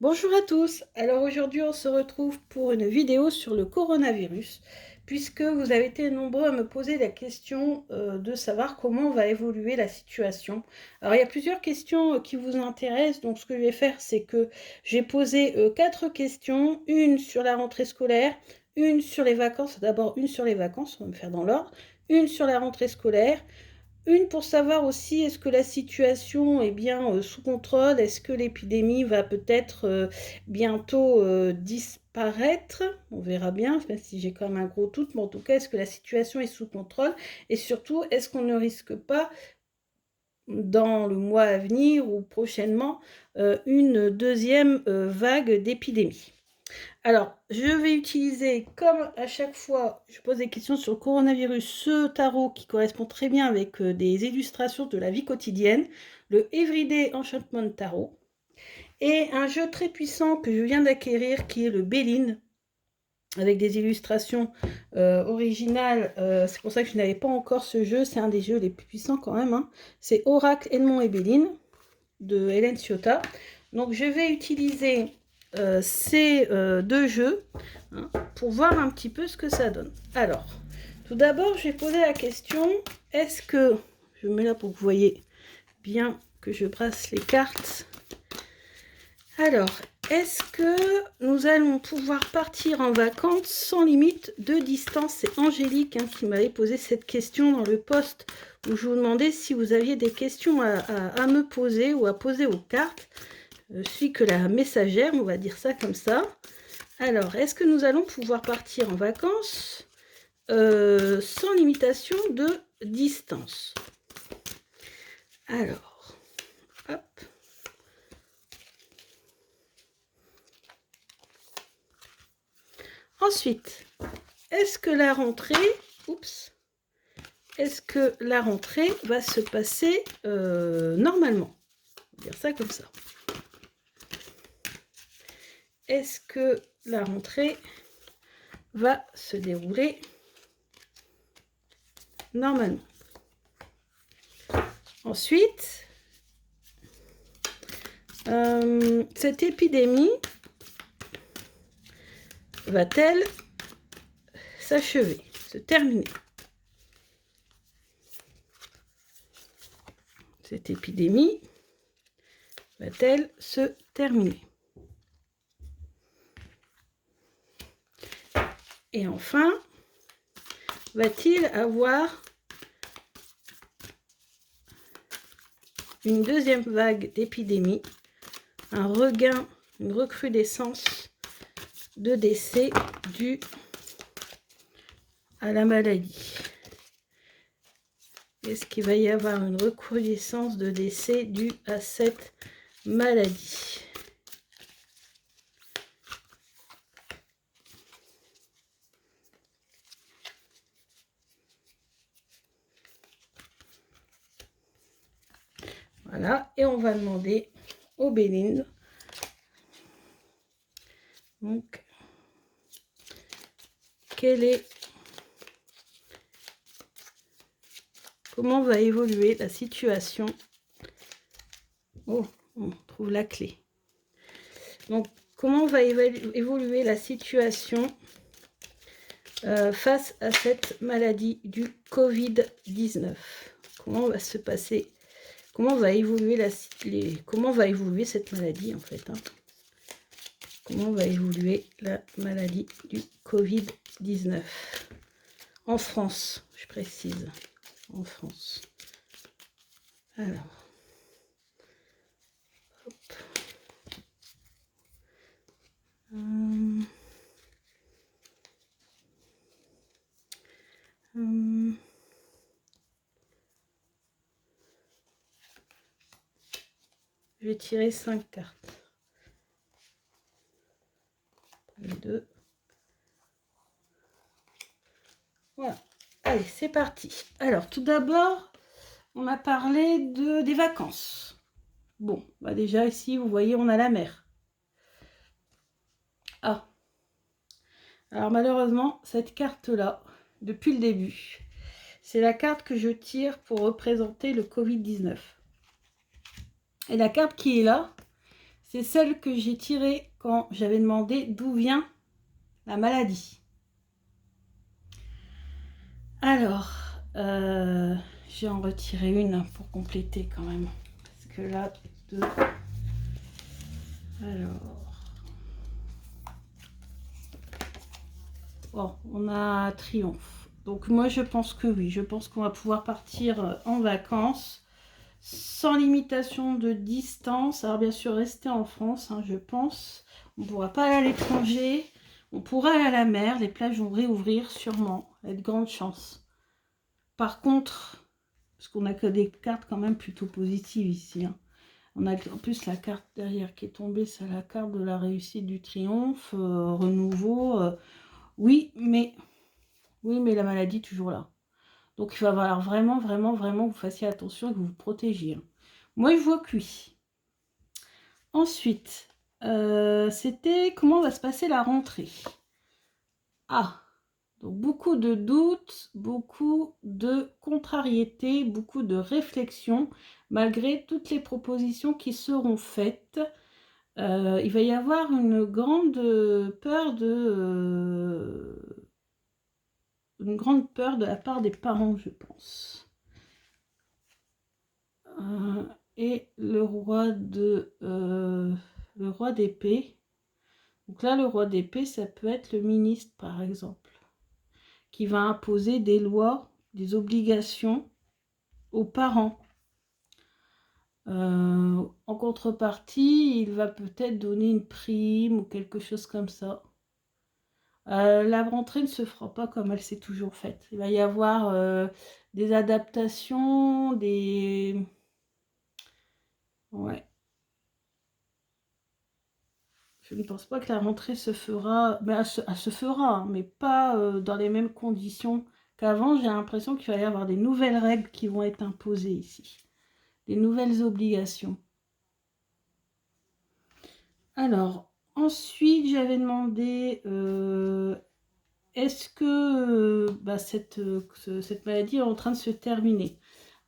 Bonjour à tous, alors aujourd'hui on se retrouve pour une vidéo sur le coronavirus, puisque vous avez été nombreux à me poser la question de savoir comment va évoluer la situation. Alors il y a plusieurs questions qui vous intéressent, donc ce que je vais faire c'est que j'ai posé 4 questions, une sur la rentrée scolaire, une sur les vacances, d'abord une sur les vacances, on va me faire dans l'ordre, une sur la rentrée scolaire, une pour savoir aussi est-ce que la situation est bien sous contrôle, est-ce que l'épidémie va peut-être bientôt disparaître, on verra bien, même si j'ai quand même un gros doute, mais en tout cas, est-ce que la situation est sous contrôle et surtout, est-ce qu'on ne risque pas dans le mois à venir ou prochainement une deuxième vague d'épidémie. Alors, je vais utiliser, comme à chaque fois, je pose des questions sur le coronavirus, ce tarot qui correspond très bien avec des illustrations de la vie quotidienne, le Everyday Enchantment Tarot, et un jeu très puissant que je viens d'acquérir qui est le Béline, avec des illustrations originales. C'est pour ça que je n'avais pas encore ce jeu, c'est un des jeux les plus puissants quand même. Hein. C'est Oracle, Edmond et Béline de Hélène Ciotta. Donc je vais utiliser ces deux jeux hein, pour voir un petit peu ce que ça donne. Alors, tout d'abord, je vais poser la question, est-ce que, je me mets là pour que vous voyez bien que je brasse les cartes. Alors, est-ce que nous allons pouvoir partir en vacances sans limite de distance? C'est Angélique hein, qui m'avait posé cette question dans le post où je vous demandais si vous aviez des questions à me poser ou à poser aux cartes. Je suis que la messagère, on va dire ça comme ça. Alors, est-ce que nous allons pouvoir partir en vacances sans limitation de distance? Alors, hop. Ensuite, est-ce que la rentrée, est-ce que la rentrée va se passer normalement? On va dire ça comme ça. Est-ce que la rentrée va se dérouler normalement? Ensuite, cette épidémie va-t-elle s'achever, se terminer? Cette épidémie va-t-elle se terminer? Et enfin, va-t-il avoir une deuxième vague d'épidémie, un regain, une recrudescence de décès dus à la maladie? Est-ce qu'il va y avoir une recrudescence de décès due à cette maladie? Voilà, et on va demander au Béline. Donc, comment va évoluer la situation? Oh, on trouve la clé. Donc, comment va évoluer la situation face à cette maladie du Covid-19? Comment va se passer? Comment va évoluer cette maladie en fait hein? Comment va évoluer la maladie du Covid-19 en France, je précise, en France. Alors, hop. Je vais tirer 5 cartes. Les deux. Voilà. Allez, c'est parti. Alors, tout d'abord, on a parlé des vacances. Bon, bah déjà ici, vous voyez, on a la mer. Ah. Alors malheureusement, cette carte-là, depuis le début, c'est la carte que je tire pour représenter le Covid-19. Et la carte qui est là, C'est celle que j'ai tirée quand j'avais demandé d'où vient la maladie. Alors, je vais en retirer une pour compléter quand même. Parce que là, deux. Alors. Bon, on a triomphe. Donc moi, je pense que oui. Je pense qu'on va pouvoir partir en vacances sans limitation de distance. Alors bien sûr, rester en France, hein, je pense. On ne pourra pas aller à l'étranger. On pourra aller à la mer. Les plages vont réouvrir sûrement. Il y a de grandes chances. Par contre, parce qu'on n'a que des cartes quand même plutôt positives ici. Hein. On a en plus la carte derrière qui est tombée. C'est la carte de la réussite, du triomphe, renouveau. Oui, mais la maladie est toujours là. Donc, il va falloir vraiment, vraiment, vraiment que vous fassiez attention et que vous vous protégiez. Moi, je vois que oui. Ensuite, c'était comment va se passer la rentrée. Ah, donc beaucoup de doutes, beaucoup de contrariétés, beaucoup de réflexions, malgré toutes les propositions qui seront faites. Il va y avoir une grande peur de la part des parents, je pense. Et le roi d'épée. Donc là, le roi d'épée, ça peut être le ministre, par exemple, qui va imposer des lois, des obligations aux parents. En contrepartie, il va peut-être donner une prime ou quelque chose comme ça. La rentrée ne se fera pas comme elle s'est toujours faite. Il va y avoir des adaptations, des... Ouais. Je ne pense pas que la rentrée se fera, mais elle se fera, hein, mais pas dans les mêmes conditions qu'avant. J'ai l'impression qu'il va y avoir des nouvelles règles qui vont être imposées ici, des nouvelles obligations. Alors, ensuite, j'avais demandé, est-ce que cette maladie est en train de se terminer?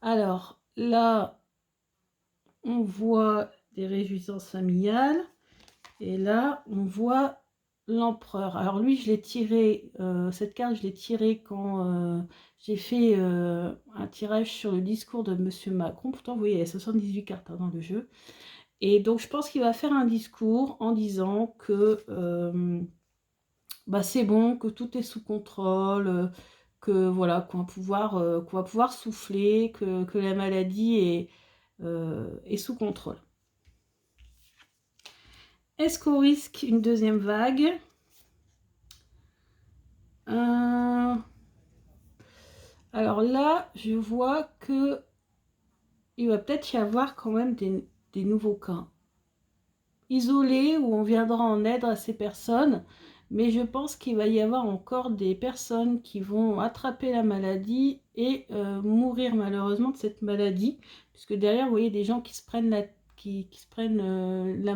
Alors, là, on voit des réjouissances familiales. Et là, on voit l'empereur. Alors lui, je l'ai tiré, cette carte, je l'ai tirée quand j'ai fait un tirage sur le discours de Monsieur Macron. Pourtant, vous voyez, il y a 78 cartes dans le jeu. Et donc, je pense qu'il va faire un discours en disant que c'est bon, que tout est sous contrôle, que voilà, qu'on va pouvoir souffler, que la maladie est sous contrôle. Est-ce qu'on risque une deuxième vague? Alors là, je vois que il va peut-être y avoir quand même des nouveaux cas isolés où on viendra en aide à ces personnes. Mais je pense qu'il va y avoir encore des personnes qui vont attraper la maladie et mourir malheureusement de cette maladie. Puisque derrière, vous voyez des gens qui se prennent la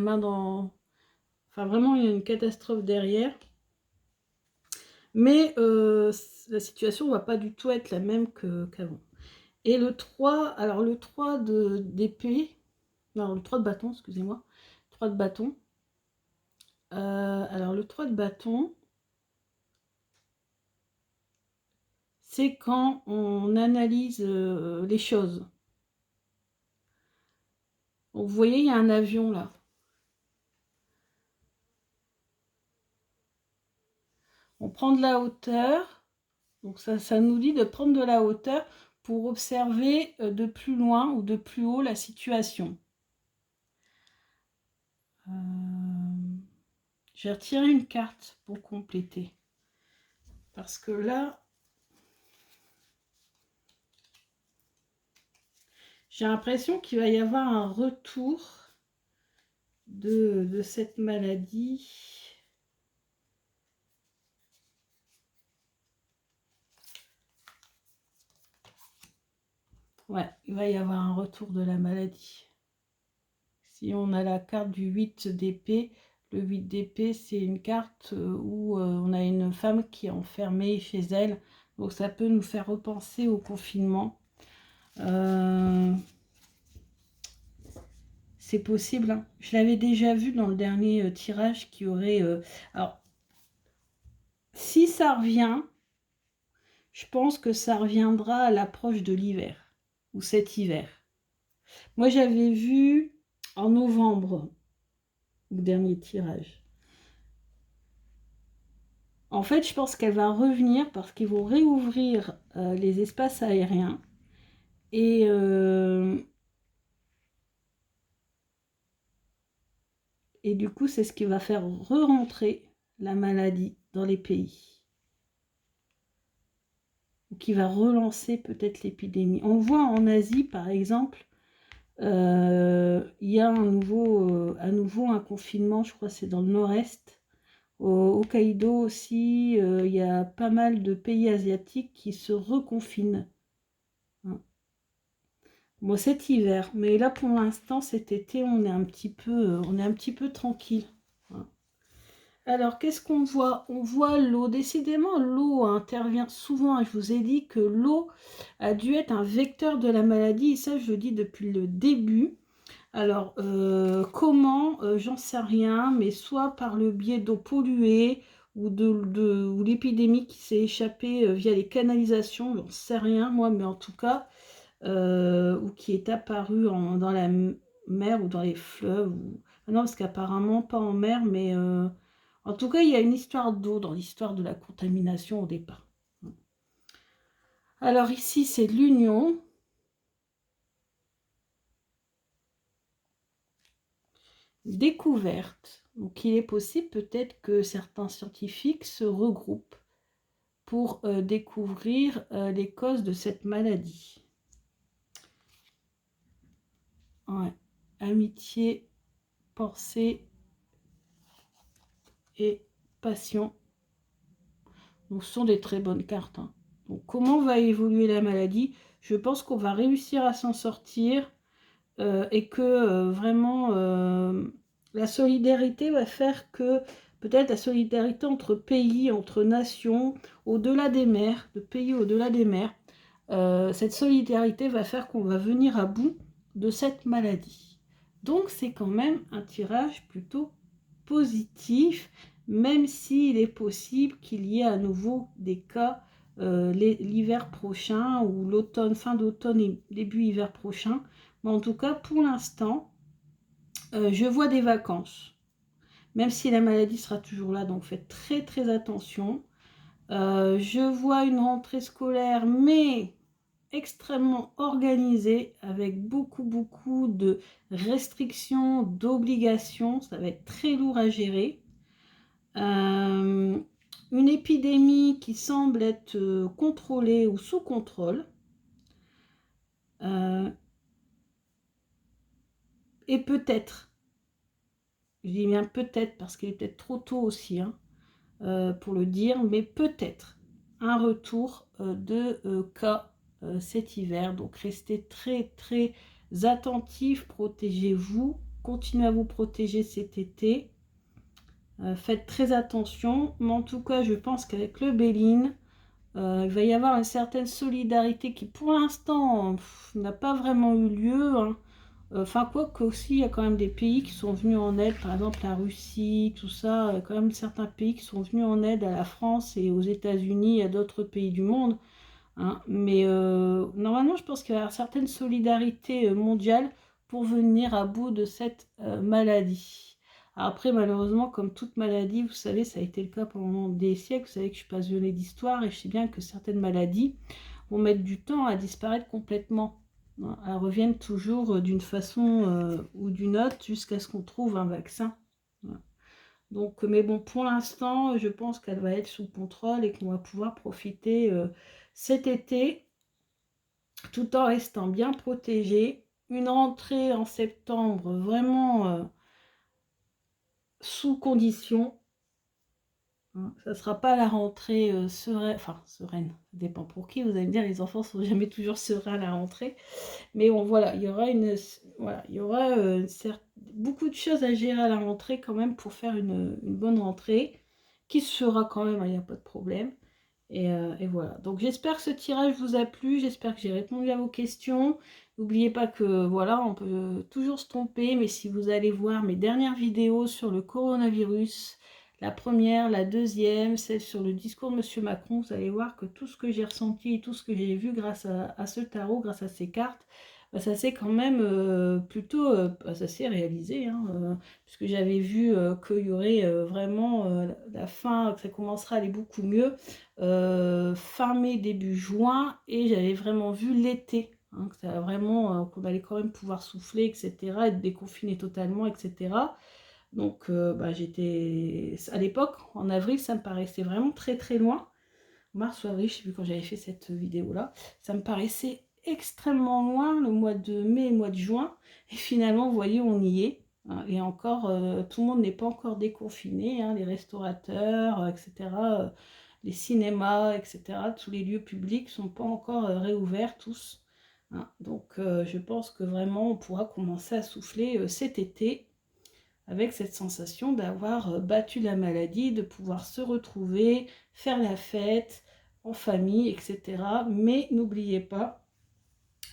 main dans... Enfin, vraiment, il y a une catastrophe derrière. Mais la situation ne va pas du tout être la même qu'avant. Et le 3, alors le 3 d'épée, non, le 3 de bâton, excusez-moi. 3 de bâton. Alors le 3 de bâton, c'est quand on analyse les choses. Donc, vous voyez, il y a un avion là. On prend de la hauteur. Donc ça nous dit de prendre de la hauteur pour observer de plus loin ou de plus haut la situation. Je vais retirer une carte pour compléter. Parce que là, j'ai l'impression qu'il va y avoir un retour de cette maladie. Ouais, il va y avoir un retour de la maladie. Si on a la carte du 8 d'épée, le 8 d'épée, c'est une carte où on a une femme qui est enfermée chez elle. Donc ça peut nous faire repenser au confinement. C'est possible, hein. Je l'avais déjà vu dans le dernier tirage qui aurait... alors, si ça revient, je pense que ça reviendra à l'approche de l'hiver, ou cet hiver. Moi, j'avais vu en novembre, le dernier tirage. En fait, je pense qu'elle va revenir parce qu'ils vont réouvrir les espaces aériens. Et du coup, c'est ce qui va faire re-rentrer la maladie dans les pays. Qui va relancer peut-être l'épidémie. On voit en Asie, par exemple, il y a à nouveau un confinement, je crois que c'est dans le nord-est. Au Hokkaido aussi, il y a pas mal de pays asiatiques qui se reconfinent. Hein. Bon, cet hiver, mais là pour l'instant, cet été, on est un petit peu tranquille. Hein. Alors, qu'est-ce qu'on voit? On voit l'eau. Décidément, l'eau intervient souvent. Je vous ai dit que l'eau a dû être un vecteur de la maladie. Et ça, je le dis depuis le début. Alors, comment? J'en sais rien. Mais soit par le biais d'eau polluée ou ou l'épidémie qui s'est échappée via les canalisations. J'en sais rien, moi. Mais en tout cas, ou qui est apparue dans la mer ou dans les fleuves. Non, parce qu'apparemment, pas en mer, mais... en tout cas, il y a une histoire d'eau dans l'histoire de la contamination au départ. Alors ici, c'est l'union. Découverte. Donc il est possible peut-être que certains scientifiques se regroupent pour découvrir les causes de cette maladie. Ouais. Amitié, pensée et passion. Donc ce sont des très bonnes cartes. Hein. Donc comment va évoluer la maladie? Je pense qu'on va réussir à s'en sortir et que vraiment la solidarité va faire que peut-être la solidarité entre pays, entre nations, au-delà des mers, de pays au-delà des mers, cette solidarité va faire qu'on va venir à bout de cette maladie. Donc c'est quand même un tirage plutôt positif, même s'il est possible qu'il y ait à nouveau des cas l'hiver prochain ou l'automne, fin d'automne et début hiver prochain. Mais en tout cas, pour l'instant, je vois des vacances. Même si la maladie sera toujours là, donc faites très très attention. Je vois une rentrée scolaire, mais extrêmement organisée, avec beaucoup de restrictions, d'obligations. Ça va être très lourd à gérer. Une épidémie qui semble être contrôlée ou sous contrôle. Et peut-être, je dis bien peut-être parce qu'il est peut-être trop tôt aussi hein, pour le dire, mais peut-être un retour de cas cet hiver. Donc restez très très attentifs, protégez-vous, continuez à vous protéger cet été. Faites très attention, mais en tout cas je pense qu'avec le Béline, il va y avoir une certaine solidarité qui pour l'instant n'a pas vraiment eu lieu. Hein. Enfin, quoi qu'aussi, il y a quand même des pays qui sont venus en aide, par exemple la Russie, tout ça, quand même certains pays qui sont venus en aide à la France et aux États-Unis et à d'autres pays du monde. Hein. Mais normalement, je pense qu'il y a une certaine solidarité mondiale pour venir à bout de cette maladie. Après, malheureusement, comme toute maladie, vous savez, ça a été le cas pendant des siècles. Vous savez que je suis passionnée d'histoire et je sais bien que certaines maladies vont mettre du temps à disparaître complètement. Elles reviennent toujours d'une façon ou d'une autre jusqu'à ce qu'on trouve un vaccin. Donc, mais bon, pour l'instant, je pense qu'elle va être sous contrôle et qu'on va pouvoir profiter cet été tout en restant bien protégé. Une rentrée en septembre vraiment sous condition. Ça ne sera pas la rentrée sereine, enfin sereine, ça dépend pour qui, vous allez me dire, les enfants sont jamais toujours sereins à la rentrée, mais bon voilà, il y aura beaucoup de choses à gérer à la rentrée quand même pour faire une bonne rentrée, qui se fera quand même, il n'y a pas de problème, Et voilà. Donc j'espère que ce tirage vous a plu, j'espère que j'ai répondu à vos questions. N'oubliez pas que voilà, on peut toujours se tromper, mais si vous allez voir mes dernières vidéos sur le coronavirus, la première, la deuxième, celle sur le discours de M. Macron, vous allez voir que tout ce que j'ai ressenti et tout ce que j'ai vu grâce à ce tarot, grâce à ces cartes, bah, ça s'est quand même plutôt, ça s'est réalisé, hein, puisque j'avais vu qu'il y aurait vraiment la fin, que ça commencera à aller beaucoup mieux fin mai, début juin, et j'avais vraiment vu l'été, hein, que ça vraiment, qu'on allait quand même pouvoir souffler, etc., être déconfiné totalement, etc. Donc bah, j'étais, à l'époque, en avril, ça me paraissait vraiment très très loin. Mars ou avril, je sais plus quand j'avais fait cette vidéo-là, ça me paraissait extrêmement loin, le mois de mai et le mois de juin, et finalement, vous voyez, on y est. Hein, et encore, tout le monde n'est pas encore déconfiné, hein, les restaurateurs, etc., les cinémas, etc., tous les lieux publics ne sont pas encore réouverts tous. Hein. Donc, je pense que vraiment, on pourra commencer à souffler cet été, avec cette sensation d'avoir battu la maladie, de pouvoir se retrouver, faire la fête en famille, etc. Mais n'oubliez pas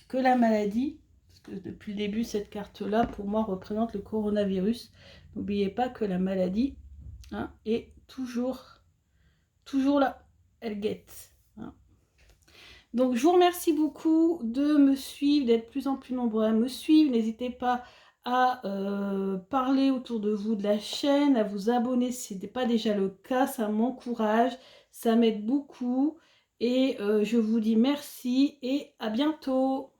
que la maladie, parce que depuis le début, cette carte-là, pour moi, représente le coronavirus. N'oubliez pas que la maladie, hein, est toujours là. Elle guette. Hein. Donc, je vous remercie beaucoup de me suivre, d'être de plus en plus nombreux à me suivre. N'hésitez pas à parler autour de vous de la chaîne, à vous abonner si ce n'était pas déjà le cas. Ça m'encourage, ça m'aide beaucoup. Et je vous dis merci et à bientôt.